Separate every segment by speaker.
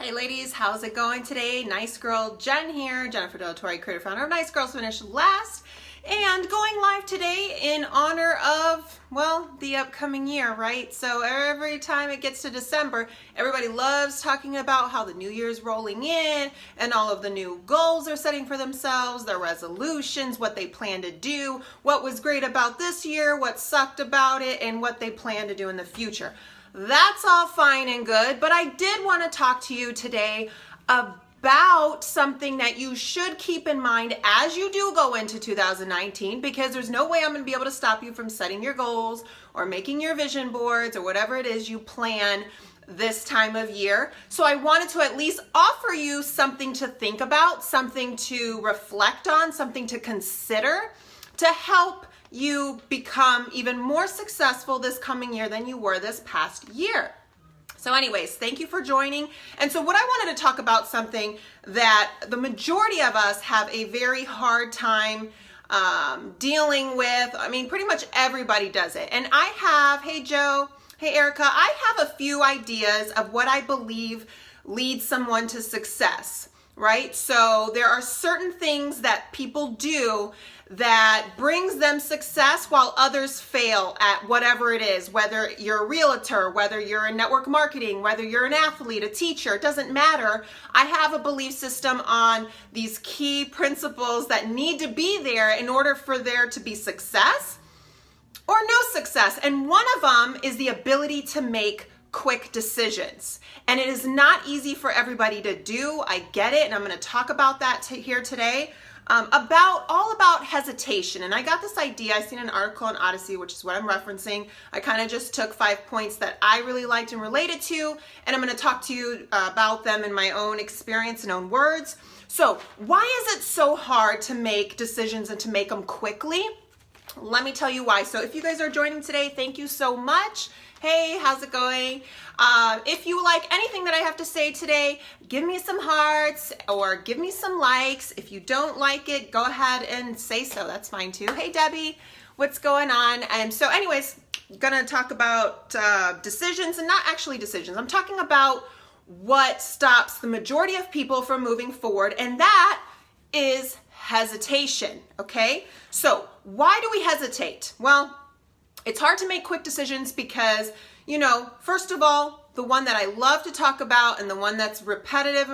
Speaker 1: Hey ladies, how's it going today? Nice Girl Jen here, Jennifer Delatorre, creator founder of Nice Girls Finish Last, and going live today in honor of, well, the upcoming year, right? So every time it gets to December, everybody loves talking about how the new year's rolling in and all of the new goals they're setting for themselves, their resolutions, what they plan to do, what was great about this year, what sucked about it, and what they plan to do in the future. That's all fine and good, but I did want to talk to you today about something that you should keep in mind as you do go into 2019, because there's no way I'm going to be able to stop you from setting your goals or making your vision boards or whatever it is you plan this time of year. So I wanted to at least offer you something to think about, something to reflect on, something to consider to help you become even more successful this coming year than you were this past year. So anyways, thank you for joining. And so what I wanted to talk about, something that the majority of us have a very hard time dealing with. I mean, pretty much everybody does it. And I have, hey Joe, hey Erica, I have a few ideas of what I believe leads someone to success, right? So there are certain things that people do that brings them success while others fail at whatever it is, whether you're a realtor, whether you're in network marketing, whether you're an athlete, a teacher, it doesn't matter. I have a belief system on these key principles that need to be there in order for there to be success or no success. And one of them is the ability to make quick decisions. And it is not easy for everybody to do. I get it. And I'm going to talk about that here today. All about hesitation. And I got this idea, I seen an article on Odyssey, which is what I'm referencing. I kind of just took 5 points that I really liked and related to, and I'm going to talk to you about them in my own experience and own words. So why is it so hard to make decisions and to make them quickly? Let me tell you why. So if you guys are joining today, thank you so much. Hey, how's it going? If you like anything that I have to say today, give me some hearts or give me some likes. If you don't like it, go ahead and say so. That's fine too. Hey, Debbie, what's going on? And so anyways, I'm going to talk about decisions, and not actually decisions. I'm talking about what stops the majority of people from moving forward, and that is hesitation, okay? So why do we hesitate? Well, it's hard to make quick decisions because, you know, first of all, the one that I love to talk about and the one that's repetitive,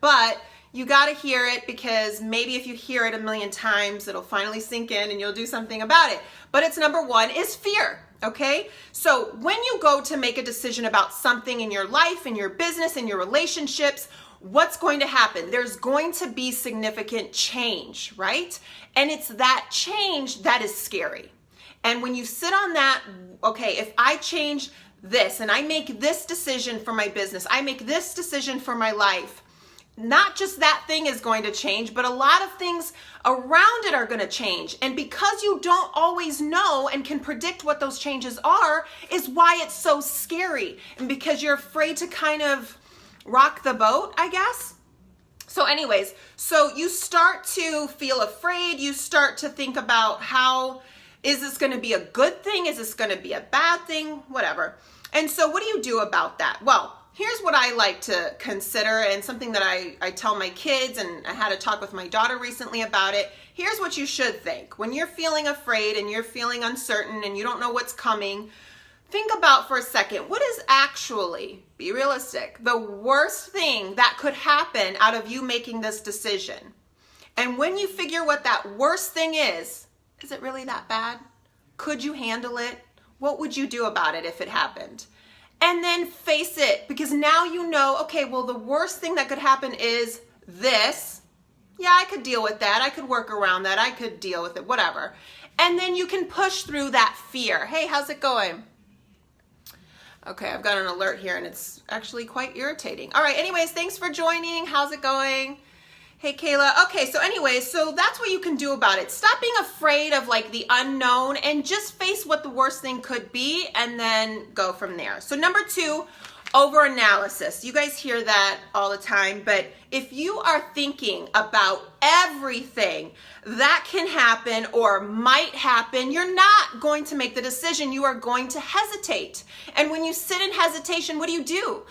Speaker 1: but you got to hear it, because maybe if you hear it a million times, it'll finally sink in and you'll do something about it. But it's number one is fear, okay? So when you go to make a decision about something in your life, in your business, in your relationships, what's going to happen? There's going to be significant change, right? And it's that change that is scary. And when you sit on that, okay, if I change this and I make this decision for my business, I make this decision for my life, not just that thing is going to change, but a lot of things around it are going to change. And because you don't always know and can predict what those changes are, is why it's so scary. And because you're afraid to kind of rock the boat, I guess. So anyways, so you start to feel afraid. You start to think about how, is this going to be a good thing? Is this going to be a bad thing? Whatever. And so what do you do about that? Well, here's what I like to consider, and something that I tell my kids, and I had a talk with my daughter recently about it. Here's what you should think. When you're feeling afraid and you're feeling uncertain and you don't know what's coming, think about for a second, what is actually, be realistic, the worst thing that could happen out of you making this decision? And when you figure what that worst thing is it really that bad? Could you handle it? What would you do about it if it happened? And then face it, because now you know, okay, well, the worst thing that could happen is this. Yeah, I could deal with that. I could work around that. I could deal with it, whatever. And then you can push through that fear. Hey, how's it going? Okay, I've got an alert here and it's actually quite irritating. All right, anyways, thanks for joining. How's it going? Hey, Kayla. Okay, so anyways, so that's what you can do about it. Stop being afraid of like the unknown and just face what the worst thing could be and then go from there. So number 2, overanalysis. You guys hear that all the time, but if you are thinking about everything that can happen or might happen, you're not going to make the decision. You are going to hesitate. And when you sit in hesitation, what do?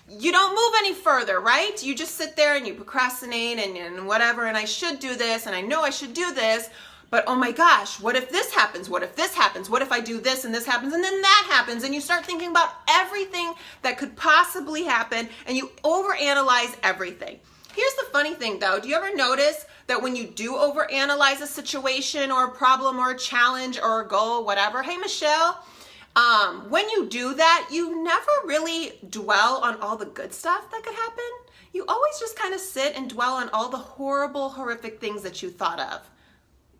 Speaker 1: you don't move any further, right? You just sit there and you procrastinate and whatever, and I should do this, and I know I should do this, but oh my gosh, what if this happens? What if this happens? What if I do this and this happens and then that happens? And you start thinking about everything that could possibly happen, and you overanalyze everything. Here's the funny thing though, do you ever notice that when you do overanalyze a situation or a problem or a challenge or a goal, whatever, hey Michelle, when you do that, you never really dwell on all the good stuff that could happen. You always just kind of sit and dwell on all the horrible, horrific things that you thought of.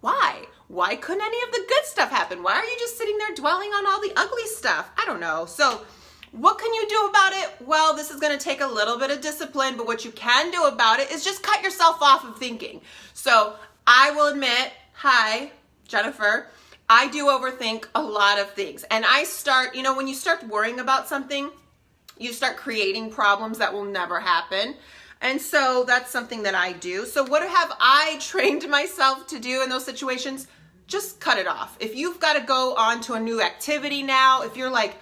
Speaker 1: Why? Why couldn't any of the good stuff happen? Why are you just sitting there dwelling on all the ugly stuff? I don't know. So what can you do about it? Well, this is going to take a little bit of discipline, but what you can do about it is just cut yourself off of thinking. So I will admit, hi, Jennifer, I do overthink a lot of things. And I start, when you start worrying about something, you start creating problems that will never happen. And so that's something that I do. So what have I trained myself to do in those situations? Just cut it off. If you've got to go on to a new activity now, if you're like,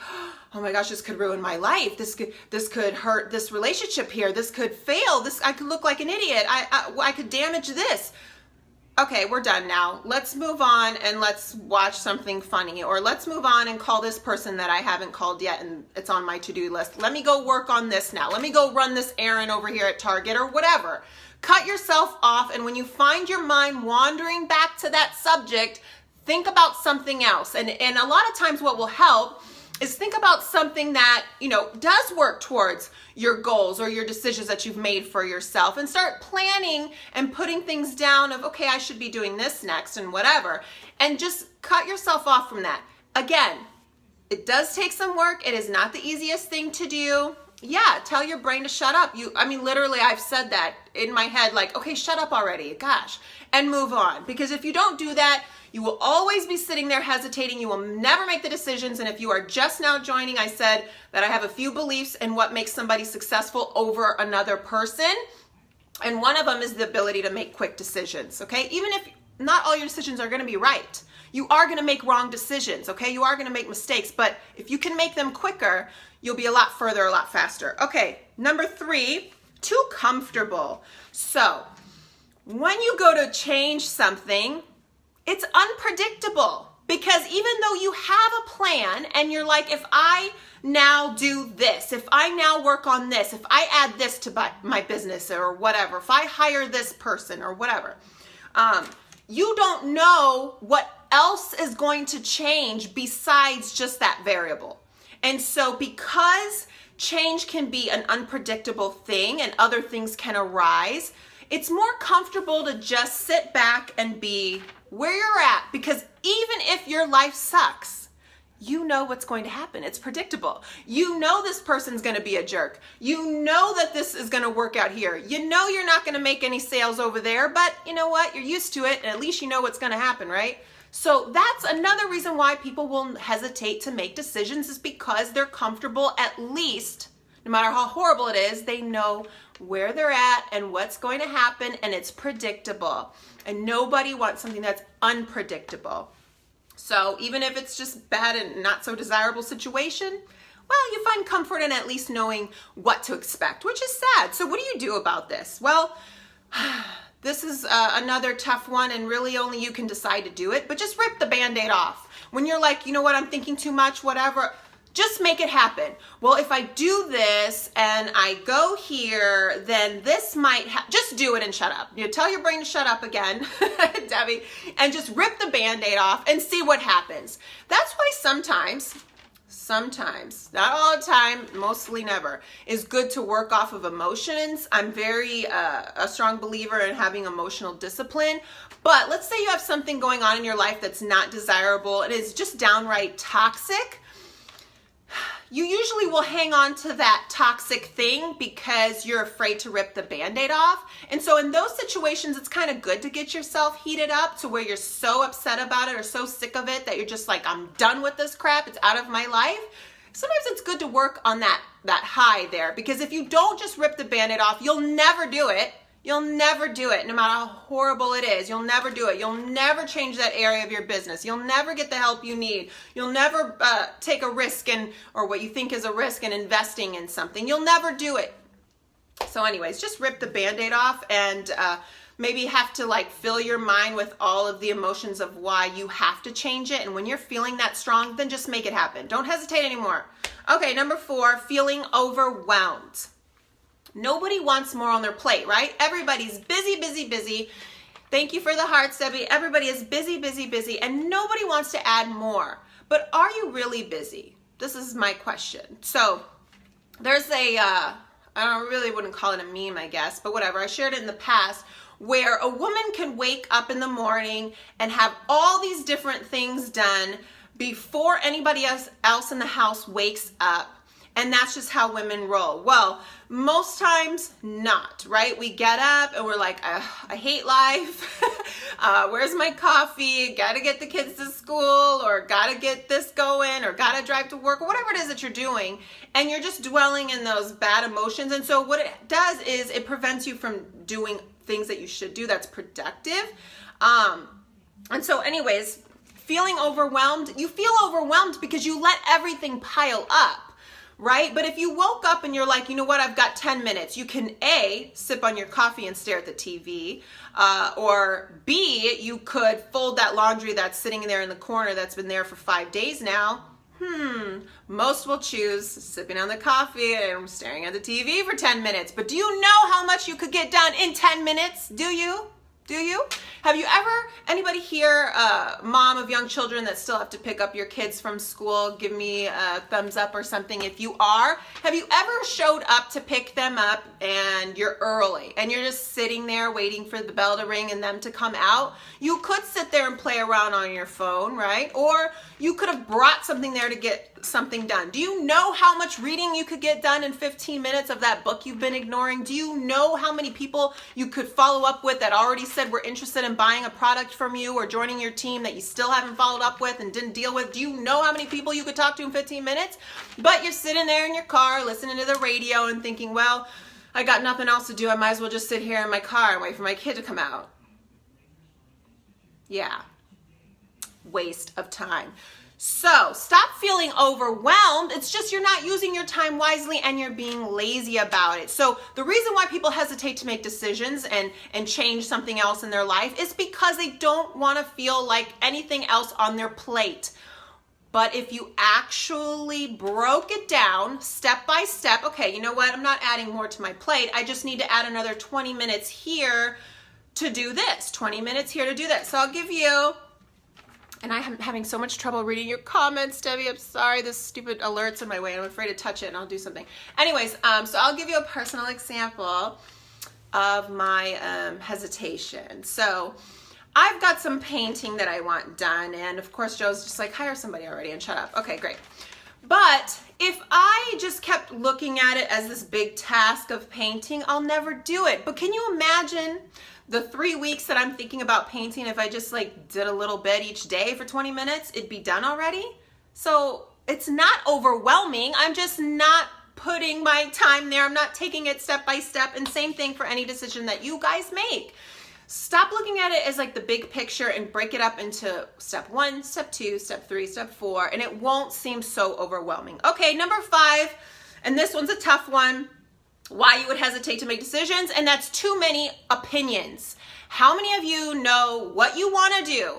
Speaker 1: oh my gosh, this could ruin my life. This could hurt this relationship here. This could fail. I could look like an idiot. I could damage this. Okay, we're done now. Let's move on and let's watch something funny, or let's move on and call this person that I haven't called yet and it's on my to-do list. Let me go work on this now. Let me go run this errand over here at Target or whatever. Cut yourself off, and when you find your mind wandering back to that subject, think about something else. And a lot of times what will help is think about something that, does work towards your goals or your decisions that you've made for yourself, and start planning and putting things down of, okay, I should be doing this next and whatever, and just cut yourself off from that. Again, it does take some work. It is not the easiest thing to do. Yeah, tell your brain to shut up. Literally, I've said that in my head, like, okay, shut up already, gosh, and move on. Because if you don't do that, you will always be sitting there hesitating. You will never make the decisions. And if you are just now joining, I said that I have a few beliefs in what makes somebody successful over another person. And one of them is the ability to make quick decisions, okay? Even if not all your decisions are going to be right, you are going to make wrong decisions, okay? You are going to make mistakes, but if you can make them quicker, you'll be a lot further, a lot faster. Okay, number 3, too comfortable. So when you go to change something, it's unpredictable, because even though you have a plan and you're like, if I now do this, if I now work on this, if I add this to my business or whatever, if I hire this person or whatever, you don't know what else is going to change besides just that variable. And so because change can be an unpredictable thing and other things can arise, it's more comfortable to just sit back and be where you're at, because even if your life sucks, you know what's going to happen. It's predictable. You know this person's going to be a jerk. You know that this is going to work out here. You know you're not going to make any sales over there, but you know what? You're used to it, and at least you know what's going to happen, right? So that's another reason why people will hesitate to make decisions, is because they're comfortable. At least, no matter how horrible it is, they know where they're at and what's going to happen, and it's predictable. And nobody wants something that's unpredictable. So even if it's just bad and not so desirable situation, well, you find comfort in at least knowing what to expect, which is sad. So what do you do about this? Well, this is another tough one, and really only you can decide to do it, but just rip the Band-Aid off. When you're like, you know what, I'm thinking too much, whatever, just make it happen. Well, if I do this and I go here, then this might just do it and shut up. Tell your brain to shut up again, Debbie, and just rip the Band-Aid off and see what happens. That's why sometimes, not all the time, mostly never, is good to work off of emotions. I'm very a strong believer in having emotional discipline. But let's say you have something going on in your life that's not desirable. It is just downright toxic. You usually will hang on to that toxic thing because you're afraid to rip the Band-Aid off. And so in those situations, it's kind of good to get yourself heated up to where you're so upset about it or so sick of it that you're just like, I'm done with this crap. It's out of my life. Sometimes it's good to work on that high there, because if you don't just rip the Band-Aid off, you'll never do it. You'll never do it, no matter how horrible it is. You'll never do it. You'll never change that area of your business. You'll never get the help you need. You'll never take a risk or what you think is a risk in investing in something. You'll never do it. So anyways, just rip the Band-Aid off and maybe have to like fill your mind with all of the emotions of why you have to change it. And when you're feeling that strong, then just make it happen. Don't hesitate anymore. Okay, number 4, feeling overwhelmed. Nobody wants more on their plate, right? Everybody's busy, busy, busy. Thank you for the hearts, Debbie. Everybody is busy, busy, busy, and nobody wants to add more. But are you really busy? This is my question. So there's I really wouldn't call it a meme, I guess, but whatever. I shared it in the past where a woman can wake up in the morning and have all these different things done before anybody else in the house wakes up. And that's just how women roll. Well, most times not, right? We get up and we're like, I hate life. Where's my coffee? Gotta get the kids to school, or gotta get this going, or gotta drive to work, or whatever it is that you're doing. And you're just dwelling in those bad emotions. And so what it does is it prevents you from doing things that you should do that's productive. And so anyways, feeling overwhelmed, you feel overwhelmed because you let everything pile up. Right? But if you woke up and you're like, you know what, I've got 10 minutes, you can A, sip on your coffee and stare at the TV, or B, you could fold that laundry that's sitting there in the corner that's been there for 5 days now. Most will choose sipping on the coffee and staring at the TV for 10 minutes. But do you know how much you could get done in 10 minutes? Do you? Do you? Have you ever, anybody here, mom of young children that still have to pick up your kids from school? Give me a thumbs up or something if you are. Have you ever showed up to pick them up and you're early and you're just sitting there waiting for the bell to ring and them to come out? You could sit there and play around on your phone, right? Or you could have brought something there to get something done. Do you know how much reading you could get done in 15 minutes of that book you've been ignoring? Do you know how many people you could follow up with that already said we're interested in buying a product from you or joining your team that you still haven't followed up with and didn't deal with? Do you know how many people you could talk to in 15 minutes? But you're sitting there in your car listening to the radio and thinking, well, I got nothing else to do. I might as well just sit here in my car and wait for my kid to come out. Yeah. Waste of time. So stop feeling overwhelmed. It's just you're not using your time wisely and you're being lazy about it. So the reason why people hesitate to make decisions and change something else in their life is because they don't want to feel like anything else on their plate. But if you actually broke it down step by step, okay, you know what? I'm not adding more to my plate. I just need to add another 20 minutes here to do this, 20 minutes here to do that. So I'll give you, and I'm having so much trouble reading your comments, Debbie. I'm sorry, this stupid alert's in my way. I'm afraid to touch it and I'll do something. Anyways, so I'll give you a personal example of my hesitation. So I've got some painting that I want done. And of course, Joe's just like, hire somebody already and shut up. Okay, great. But if I just kept looking at it as this big task of painting, I'll never do it. But can you imagine the 3 weeks that I'm thinking about painting, if I just like did a little bit each day for 20 minutes, it'd be done already? So it's not overwhelming. I'm just not putting my time there. I'm not taking it step by step. And same thing for any decision that you guys make. Stop looking at it as like the big picture and break it up into step 1, step 2, step 3, step 4, and it won't seem so overwhelming. Okay, number 5, and this one's a tough one. Why you would hesitate to make decisions, and that's too many opinions. How many of you know what you want to do,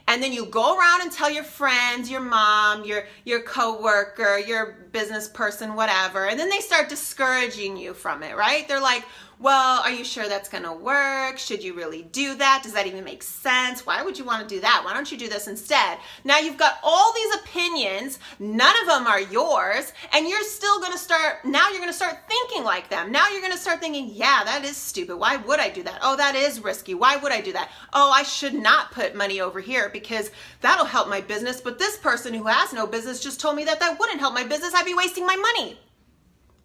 Speaker 1: and then you go around and tell your friends, your mom, your coworker, your business person, whatever, and then they start discouraging you from it, right? They're like, well, are you sure that's gonna work? Should you really do that? Does that even make sense? Why would you want to do that? Why don't you do this instead? Now you've got all these opinions, none of them are yours, and you're still gonna start thinking like them. Now you're gonna start thinking, yeah, that is stupid. Why would I do that? Oh, that is risky. Why would I do that? Oh, I should not put money over here because that'll help my business, but this person who has no business just told me that that wouldn't help my business. I'd be wasting my money.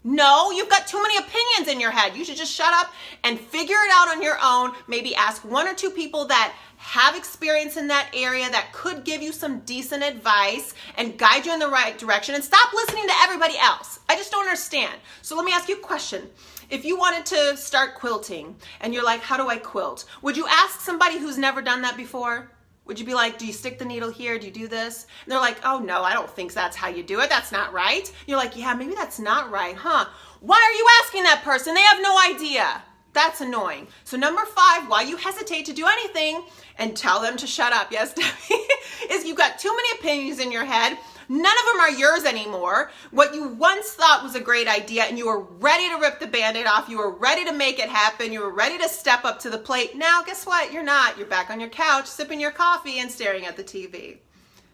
Speaker 1: No, you've got too many opinions in your head. You should just shut up and figure it out on your own. Maybe ask 1 or 2 people that have experience in that area that could give you some decent advice and guide you in the right direction, and stop listening to everybody else. I just don't understand. So let me ask you a question. If you wanted to start quilting and you're like, how do I quilt? Would you ask somebody who's never done that before? Would you be like, do you stick the needle here? Do you do this? And they're like, oh no, I don't think that's how you do it. That's not right. You're like, yeah, maybe that's not right, huh? Why are you asking that person? They have no idea. That's annoying. So number 5, why you hesitate to do anything and tell them to shut up, yes, Debbie, is you've got too many opinions in your head. None of them are yours anymore. What you once thought was a great idea and you were ready to rip the Band-Aid off, you were ready to make it happen, you were ready to step up to the plate. Now, guess what? You're not. You're back on your couch, sipping your coffee and staring at the TV.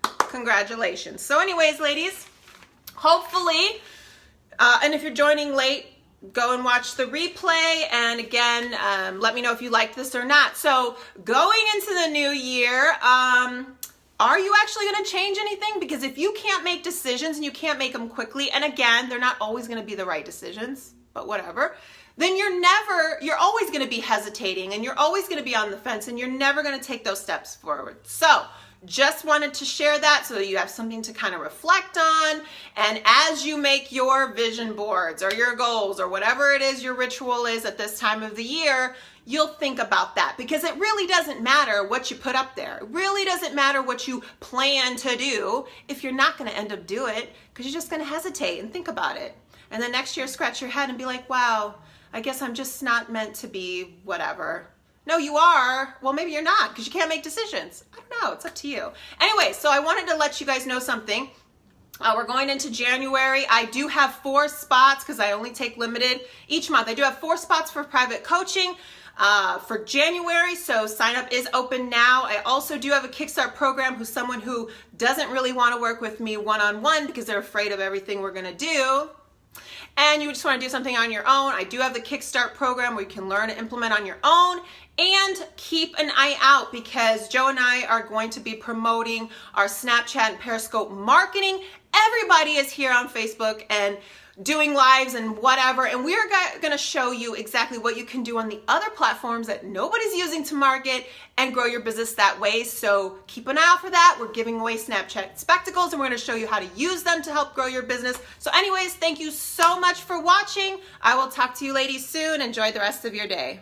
Speaker 1: Congratulations. So anyways, ladies, hopefully, and if you're joining late, go and watch the replay, and again, let me know if you liked this or not. So going into the new year, are you actually going to change anything? Because if you can't make decisions and you can't make them quickly, and again, they're not always going to be the right decisions, but whatever, then you're always going to be hesitating and you're always going to be on the fence and you're never going to take those steps forward. So just wanted to share that so that you have something to kind of reflect on. And as you make your vision boards or your goals or whatever it is your ritual is at this time of the year, you'll think about that, because it really doesn't matter what you put up there. It really doesn't matter what you plan to do if you're not going to end up doing it, because you're just going to hesitate and think about it. And then next year scratch your head and be like, wow, I guess I'm just not meant to be whatever. No, you are. Well, maybe you're not, because you can't make decisions. I don't know. It's up to you. Anyway, so I wanted to let you guys know something. We're going into January. I do have 4 spots because I only take limited each month. I do have 4 spots for private coaching for January, so sign up is open now. I also do have a Kickstart program who's someone who doesn't really want to work with me one-on-one because they're afraid of everything we're going to do, and you just want to do something on your own. I do have the Kickstart program where you can learn and implement on your own. And keep an eye out, because Joe and I are going to be promoting our Snapchat and Periscope marketing. Everybody is here on Facebook and doing lives and whatever, and we're going to show you exactly what you can do on the other platforms that nobody's using to market and grow your business that way. So keep an eye out for that. We're giving away Snapchat spectacles and we're going to show you how to use them to help grow your business. So anyways, thank you so much for watching. I will talk to you ladies soon. Enjoy the rest of your day.